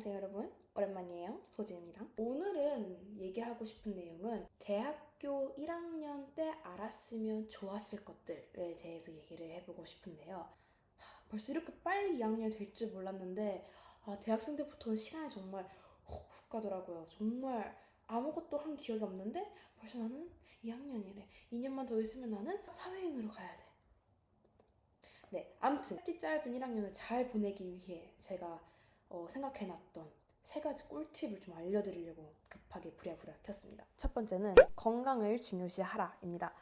안녕하세요 여러분, 오랜만이에요. 소지입니다. 오늘은 얘기하고 싶은 내용은 대학교 1학년 때 알았으면 좋았을 것들에 대해서 얘기를 해보고 싶은데요. 벌써 이렇게 빨리 2학년이 될 줄 몰랐는데 대학생 때부터는 시간이 정말 훅훅 가더라고요. 정말 아무것도 한 기억이 없는데 벌써 나는 2학년이래. 2년만 더 있으면 나는 사회인으로 가야 돼. 네, 아무튼 짧은 1학년을 잘 보내기 위해 제가 생각해놨던 세 가지 꿀팁을 좀 알려드리려고 급하게 부랴부랴 켰습니다. 첫 번째는 건강을 중요시하라입니다.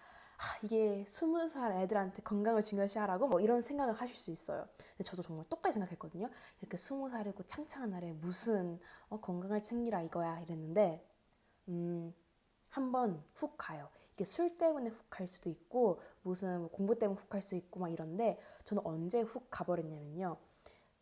이게 20살 애들한테 건강을 중요시하라고 뭐 이런 생각을 하실 수 있어요. 근데 저도 정말 똑같이 생각했거든요. 이렇게 20살이고 창창한 날에 무슨 건강을 챙기라 이거야 이랬는데 한번 훅 가요. 이게 술 때문에 훅 갈 수도 있고 무슨 공부 때문에 훅 갈 수 있고 막 이런데 저는 언제 훅 가버렸냐면요.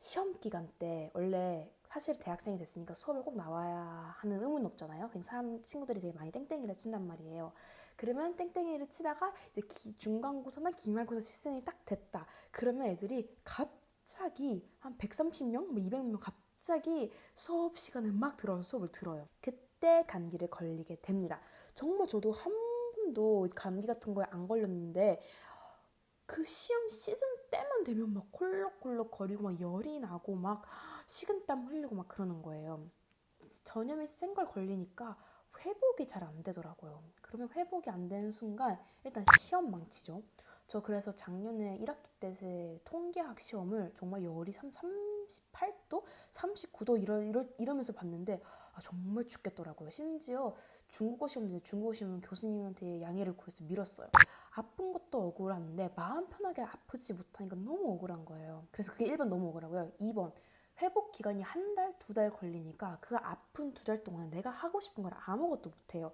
시험 기간 때 원래 사실 대학생이 됐으니까 수업을 꼭 나와야 하는 의무는 없잖아요. 그냥 친구들이 되게 많이 땡땡이를 친단 말이에요. 그러면 땡땡이를 치다가 이제 중간고사나 기말고사 시즌이 딱 됐다. 그러면 애들이 갑자기 한 130명, 뭐 200명 갑자기 수업 시간에 막 들어서 수업을 들어요. 그때 감기를 걸리게 됩니다. 정말 저도 한 번도 감기 같은 거에 안 걸렸는데 그 시험 시즌 때만 되면 막 콜록콜록 거리고 막 열이 나고 막 식은땀 흘리고 막 그러는 거예요. 전염이 센 걸 걸리니까 회복이 잘 안 되더라고요. 그러면 회복이 안 되는 순간 일단 시험 망치죠. 저 그래서 작년에 1학기 때 통계학 시험을 정말 열이 38도? 39도 이러면서 봤는데 정말 죽겠더라고요. 심지어 중국어 시험 교수님한테 양해를 구해서 미뤘어요. 아픈 것도 억울한데 마음 편하게 아프지 못하니까 너무 억울한 거예요. 그래서 그게 1번 너무 억울하고요. 2번 회복 기간이 한 달, 2달 걸리니까 그 아픈 2달 동안 내가 하고 싶은 걸 아무것도 못해요.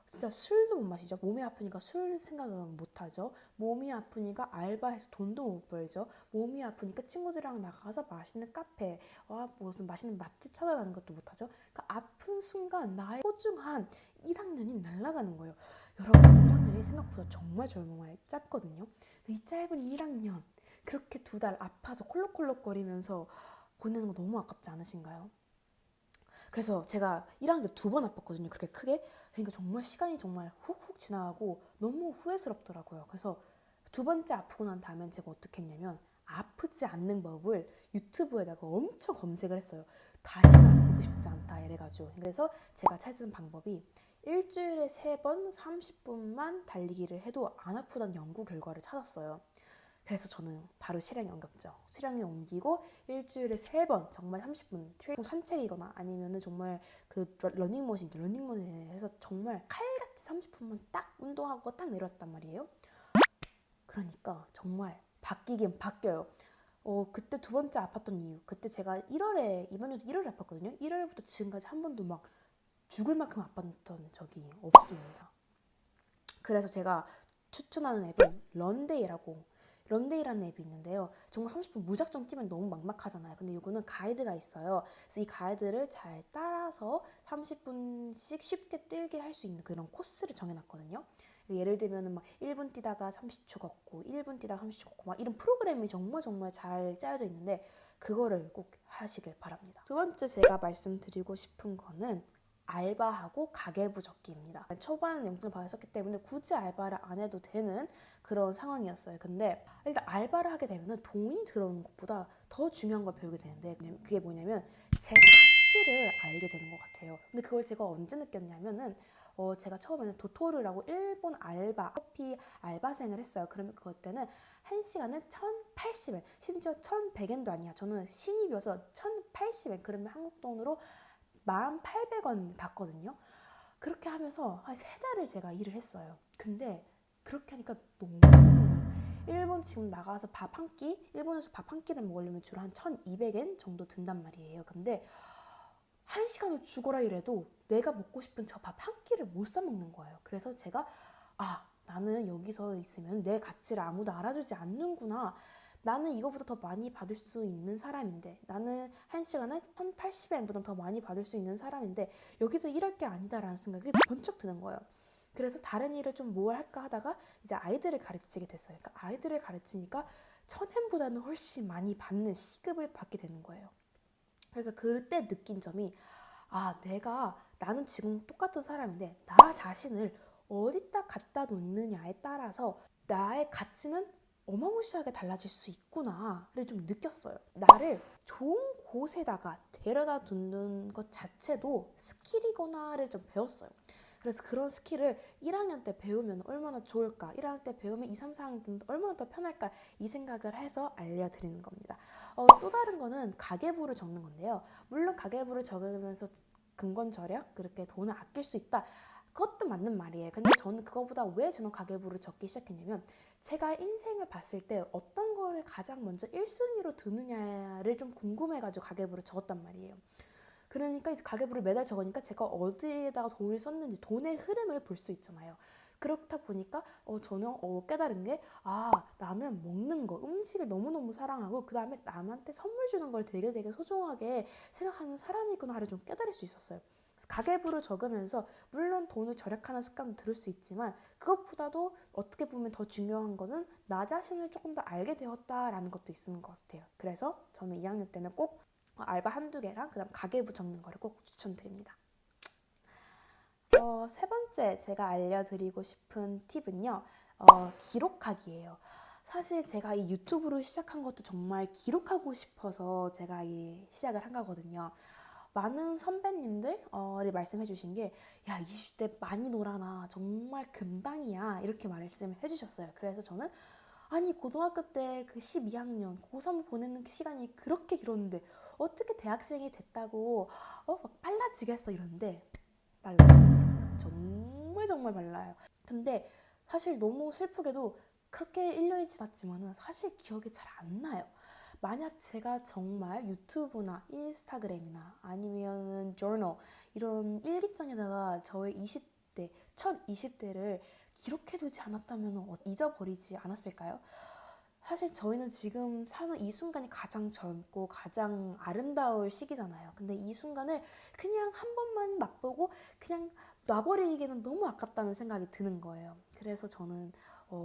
진짜 술도 못 마시죠. 몸이 아프니까 술 생각은 못 하죠. 몸이 아프니까 알바해서 돈도 못 벌죠. 몸이 아프니까 친구들이랑 나가서 맛있는 카페, 무슨 맛있는 맛집 찾아가는 것도 못 하죠. 그러니까 아픈 순간 나의 소중한 1학년이 날아가는 거예요. 여러분, 1학년이 생각보다 정말 젊어요. 짧거든요. 근데 이 짧은 1학년 그렇게 2달 아파서 콜록콜록거리면서 보내는 거 너무 아깝지 않으신가요? 그래서 제가 1학년 때 2번 아팠거든요. 그렇게 크게. 그러니까 정말 시간이 정말 훅훅 지나가고 너무 후회스럽더라고요. 그래서 2번째 아프고 난 다음엔 제가 어떻게 했냐면 아프지 않는 법을 유튜브에다가 엄청 검색을 했어요. 다시는 아프고 싶지 않다 이래가지고. 그래서 제가 찾은 방법이 일주일에 3번 30분만 달리기를 해도 안 아프다는 연구 결과를 찾았어요. 그래서 저는 바로 실행에 옮겼죠. 실행에 옮기고 일주일에 3번 정말 30분 산책이거나 아니면은 정말 그 러닝머신에서 정말 칼같이 30분만 딱 운동하고 딱 내려왔단 말이에요. 그러니까 정말 바뀌긴 바뀌어요. 그때 2번째 아팠던 이유, 그때 제가 이번 연도 1월에 아팠거든요. 1월부터 지금까지 한 번도 막 죽을 만큼 아팠던 적이 없습니다. 그래서 제가 추천하는 앱은 런데이라는 앱이 있는데요. 정말 30분 무작정 뛰면 너무 막막하잖아요. 근데 이거는 가이드가 있어요. 그래서 이 가이드를 잘 따라서 30분씩 쉽게 뛰게 할 수 있는 그런 코스를 정해놨거든요. 예를 들면 막 1분 뛰다가 30초 걷고 1분 뛰다가 30초 걷고 막 이런 프로그램이 정말 잘 짜여져 있는데 그거를 꼭 하시길 바랍니다. 두 번째 제가 말씀드리고 싶은 거는 알바하고 가계부 적기입니다. 초반 용돈을 받았었기 때문에 굳이 알바를 안 해도 되는 그런 상황이었어요. 근데 일단 알바를 하게 되면 돈이 들어오는 것보다 더 중요한 걸 배우게 되는데 그게 뭐냐면 제 가치를 알게 되는 것 같아요. 근데 그걸 제가 언제 느꼈냐면은 제가 처음에는 도토르라고 일본 커피 알바생을 했어요. 그러면 그것 때는 1시간에 1,080엔, 심지어 1,100엔도 아니야. 저는 신입이어서 1,080엔, 그러면 한국 돈으로 1,800원 받거든요. 그렇게 하면서 한 3달을 제가 일을 했어요. 근데 그렇게 하니까 너무 힘든 거예요. 일본 지금 나가서 일본에서 밥 한 끼를 먹으려면 주로 한 1,200엔 정도 든단 말이에요. 근데 1시간을 죽어라 이래도 내가 먹고 싶은 저 밥 한 끼를 못 사 먹는 거예요. 그래서 제가 나는 여기서 있으면 내 가치를 아무도 알아주지 않는구나. 나는 이거보다 더 많이 받을 수 있는 사람인데, 나는 1시간에 1,080엔보다 더 많이 받을 수 있는 사람인데 여기서 일할 게 아니다라는 생각이 번쩍 드는 거예요. 그래서 다른 일을 좀 뭘 할까 하다가 이제 아이들을 가르치게 됐어요. 그러니까 아이들을 가르치니까 1,000엔보다는 훨씬 많이 받는 시급을 받게 되는 거예요. 그래서 그때 느낀 점이 나는 지금 똑같은 사람인데 나 자신을 어디다 갖다 놓느냐에 따라서 나의 가치는 어마무시하게 달라질 수 있구나를 좀 느꼈어요. 나를 좋은 곳에다가 데려다 두는 것 자체도 스킬이구나를 좀 배웠어요. 그래서 그런 스킬을 1학년 때 배우면 얼마나 좋을까, 1학년 때 배우면 2, 3, 4학년 때 얼마나 더 편할까, 이 생각을 해서 알려드리는 겁니다. 또 다른 거는 가계부를 적는 건데요. 물론 가계부를 적으면서 근권절약, 그렇게 돈을 아낄 수 있다. 그것도 맞는 말이에요. 근데 저는 그거보다 왜 저는 가계부를 적기 시작했냐면 제가 인생을 봤을 때 어떤 거를 가장 먼저 1순위로 두느냐를 좀 궁금해가지고 가계부를 적었단 말이에요. 그러니까 이제 가계부를 매달 적으니까 제가 어디에다가 돈을 썼는지 돈의 흐름을 볼 수 있잖아요. 그렇다 보니까 저는 깨달은 게 나는 먹는 거, 음식을 너무너무 사랑하고 그 다음에 남한테 선물 주는 걸 되게 되게 소중하게 생각하는 사람이구나를 좀 깨달을 수 있었어요. 그래서 가계부를 적으면서 물론 돈을 절약하는 습관도 들을 수 있지만 그것보다도 어떻게 보면 더 중요한 거는 나 자신을 조금 더 알게 되었다라는 것도 있는 것 같아요. 그래서 저는 2학년 때는 꼭 알바 한두 개랑 그다음 가계부 적는 거를 꼭 추천드립니다. 세 번째 제가 알려드리고 싶은 팁은요. 기록하기예요. 사실 제가 이 유튜브를 시작한 것도 정말 기록하고 싶어서 제가 이 시작을 한 거거든요. 많은 선배님들이 말씀해 주신 게 20대 많이 놀아나 정말 금방이야 이렇게 말씀을 해주셨어요. 그래서 저는 고등학교 때 그 12학년 고3 보내는 시간이 그렇게 길었는데 어떻게 대학생이 됐다고 막 빨라지겠어 이러는데 빨라져요. 정말 정말 빨라요. 근데 사실 너무 슬프게도 그렇게 1년이 지났지만 사실 기억이 잘 안 나요. 만약 제가 정말 유튜브나 인스타그램이나 아니면은 저널 이런 일기장에다가 저의 20대, 첫 20대를 기록해두지 않았다면 잊어버리지 않았을까요? 사실 저희는 지금 사는 이 순간이 가장 젊고 가장 아름다울 시기잖아요. 근데 이 순간을 그냥 한 번만 맛보고 그냥 놔버리기에는 너무 아깝다는 생각이 드는 거예요. 그래서 저는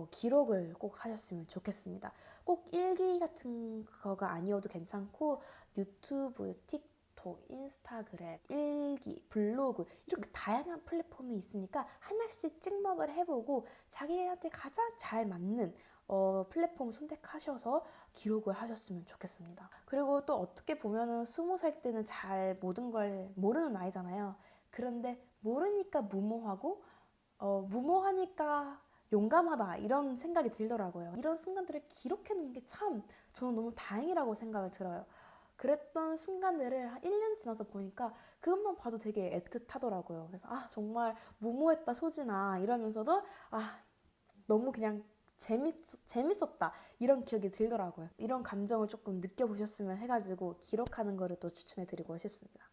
기록을 꼭 하셨으면 좋겠습니다. 꼭 일기 같은 거가 아니어도 괜찮고 유튜브, 틱톡, 인스타그램, 일기, 블로그 이렇게 다양한 플랫폼이 있으니까 하나씩 찍먹을 해보고 자기한테 가장 잘 맞는 플랫폼 선택하셔서 기록을 하셨으면 좋겠습니다. 그리고 또 어떻게 보면은 20살 때는 잘 모든 걸 모르는 나이잖아요. 그런데 모르니까 무모하고 무모하니까 용감하다 이런 생각이 들더라고요. 이런 순간들을 기록해 놓은 게 참 저는 너무 다행이라고 생각을 들어요. 그랬던 순간들을 한 1년 지나서 보니까 그것만 봐도 되게 애틋하더라고요. 그래서 정말 무모했다 소진아 이러면서도 너무 그냥 재밌었다 이런 기억이 들더라고요. 이런 감정을 조금 느껴보셨으면 해가지고 기록하는 거를 또 추천해드리고 싶습니다.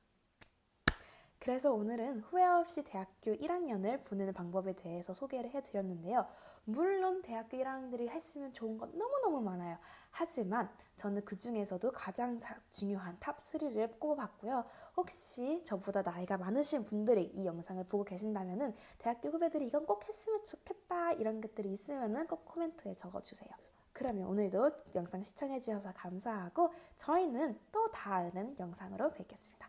그래서 오늘은 후회 없이 대학교 1학년을 보내는 방법에 대해서 소개를 해드렸는데요. 물론 대학교 1학년들이 했으면 좋은 건 너무너무 많아요. 하지만 저는 그 중에서도 가장 중요한 탑 3를 꼽아봤고요. 혹시 저보다 나이가 많으신 분들이 이 영상을 보고 계신다면 대학교 후배들이 이건 꼭 했으면 좋겠다 이런 것들이 있으면 꼭 코멘트에 적어주세요. 그러면 오늘도 영상 시청해주셔서 감사하고 저희는 또 다른 영상으로 뵙겠습니다.